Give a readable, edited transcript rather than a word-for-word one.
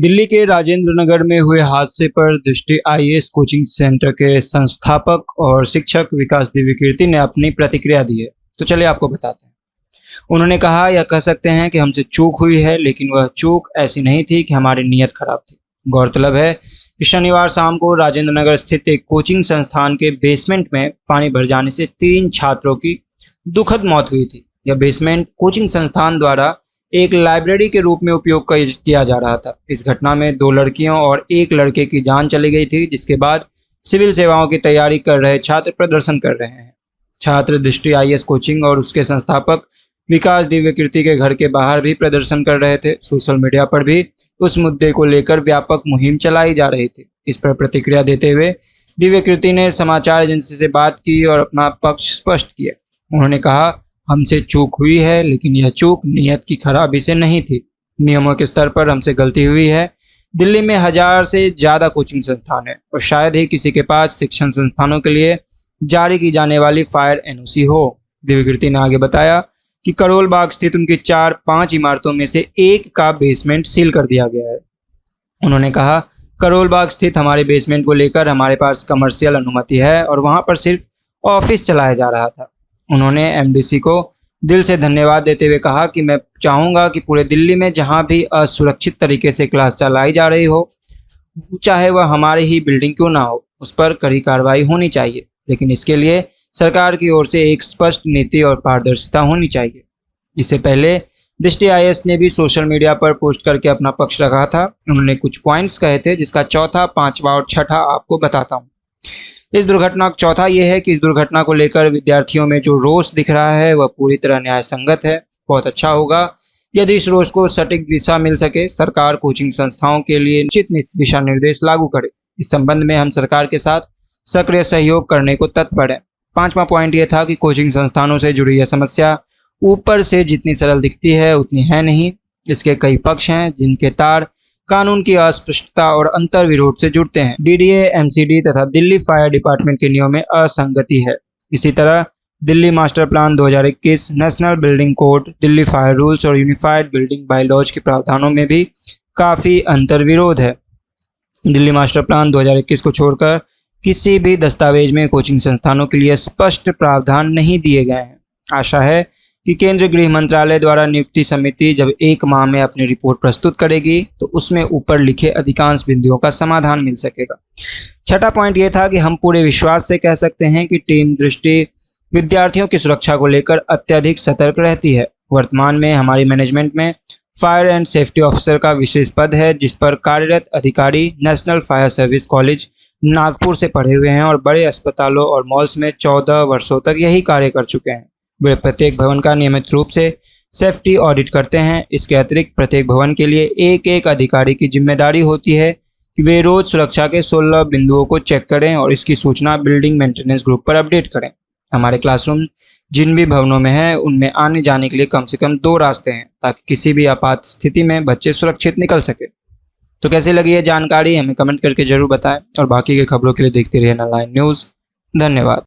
दिल्ली के राजेंद्र नगर में हुए हादसे पर दृष्टि आईएएस कोचिंग सेंटर के संस्थापक और शिक्षक विकास दिव्यकीर्ति ने अपनी प्रतिक्रिया दी है। तो चलिए आपको बताते हैं। उन्होंने कहा, यह कह सकते हैं कि हमसे चूक हुई है, लेकिन वह चूक ऐसी नहीं थी कि हमारी नीयत खराब थी। गौरतलब है कि शनिवार शाम को राजेंद्र नगर स्थित एक कोचिंग संस्थान के बेसमेंट में पानी भर जाने से 3 छात्रों की दुखद मौत हुई थी। यह बेसमेंट कोचिंग संस्थान द्वारा एक लाइब्रेरी के रूप में उपयोग किया जा रहा था। इस घटना में 2 लड़कियों और 1 लड़के की जान चली गई थी, जिसके बाद सिविल सेवाओं की तैयारी कर रहे छात्र प्रदर्शन कर रहे हैं। छात्र दृष्टि आईएएस कोचिंग और उसके संस्थापक विकास दिव्यकीर्ति के घर के बाहर भी प्रदर्शन कर रहे थे। सोशल मीडिया पर भी उस मुद्दे को लेकर व्यापक मुहिम चलाई जा रही थी। इस पर प्रतिक्रिया देते हुए दिव्यकीर्ति ने समाचार एजेंसी से बात की और अपना पक्ष स्पष्ट किया। उन्होंने कहा, हमसे चूक हुई है, लेकिन यह चूक नियत की खराबी से नहीं थी। नियमों के स्तर पर हमसे गलती हुई है। दिल्ली में 1000 से ज़्यादा कोचिंग संस्थान है और शायद ही किसी के पास शिक्षण संस्थानों के लिए जारी की जाने वाली फायर एनओसी हो। दिव्यकीर्ति ने आगे बताया कि करोल बाग स्थित उनकी 4-5 इमारतों में से एक का बेसमेंट सील कर दिया गया है। उन्होंने कहा, करोल बाग स्थित हमारे बेसमेंट को लेकर हमारे पास कमर्शियल अनुमति है और वहां पर सिर्फ ऑफिस चलाया जा रहा था। उन्होंने एमडीसी को दिल से धन्यवाद देते हुए कहा कि मैं चाहूँगा कि पूरे दिल्ली में जहां भी असुरक्षित तरीके से क्लास चलाई जा रही हो, चाहे वह हमारी ही बिल्डिंग क्यों ना हो, उस पर कड़ी कार्रवाई होनी चाहिए। लेकिन इसके लिए सरकार की ओर से एक स्पष्ट नीति और पारदर्शिता होनी चाहिए। इससे पहले दृष्टि आईएएस ने भी सोशल मीडिया पर पोस्ट करके अपना पक्ष रखा था। उन्होंने कुछ पॉइंट्स कहे थे, जिसका चौथा, 5वां और 6ठा आपको बताता हूँ। इस दुर्घटना का चौथा यह है कि इस दुर्घटना को लेकर विद्यार्थियों में जो रोष दिख रहा है वह पूरी तरह न्याय संगत है। बहुत अच्छा होगा यदि इस रोष को सटीक दिशा मिल सके। सरकार कोचिंग संस्थाओं के लिए निश्चित दिशा निर्देश लागू करे। इस संबंध में हम सरकार के साथ सक्रिय सहयोग करने को तत्पर हैं। 5वां पॉइंट यह था कि कोचिंग संस्थानों से जुड़ी यह समस्या ऊपर से जितनी सरल दिखती है उतनी है नहीं। इसके कई पक्ष हैं, जिनके तार कानून की अस्पष्टता और अंतर विरोध से जुड़ते हैं। डीडीए, एमसीडी तथा दिल्ली फायर डिपार्टमेंट के नियमों में असंगति है। इसी तरह Delhi master plan 2021, national building code, Delhi fire rules और यूनिफाइड बिल्डिंग बायलॉज के प्रावधानों में भी काफ़ी अंतर विरोध है। दिल्ली मास्टर प्लान 2021 को छोड़कर किसी भी दस्तावेज में कोचिंग संस्थानों के लिए स्पष्ट प्रावधान नहीं दिए गए हैं। आशा है कि केंद्रीय गृह मंत्रालय द्वारा नियुक्ति समिति जब 1 माह में अपनी रिपोर्ट प्रस्तुत करेगी तो उसमें ऊपर लिखे अधिकांश बिंदुओं का समाधान मिल सकेगा। 6ठा पॉइंट यह था कि हम पूरे विश्वास से कह सकते हैं कि टीम दृष्टि विद्यार्थियों की सुरक्षा को लेकर अत्यधिक सतर्क रहती है। वर्तमान में हमारी मैनेजमेंट में फायर एंड सेफ्टी ऑफिसर का विशेष पद है, जिस पर कार्यरत अधिकारी national fire service college Nagpur से पढ़े हुए हैं और बड़े अस्पतालों और मॉल्स में 14 वर्षों तक यही कार्य कर चुके हैं। वे प्रत्येक भवन का नियमित रूप से सेफ्टी ऑडिट करते हैं। इसके अतिरिक्त प्रत्येक भवन के लिए एक अधिकारी की जिम्मेदारी होती है कि वे रोज सुरक्षा के 16 बिंदुओं को चेक करें और इसकी सूचना बिल्डिंग मेंटेनेंस ग्रुप पर अपडेट करें। हमारे क्लासरूम जिन भी भवनों में है उनमें आने जाने के लिए कम से कम 2 रास्ते हैं, ताकि किसी भी आपात स्थिति में बच्चे सुरक्षित निकल सके। तो कैसी लगी ये जानकारी हमें कमेंट करके जरूर बताएं और बाकी के खबरों के लिए देखते रहिए 9 न्यूज़। धन्यवाद।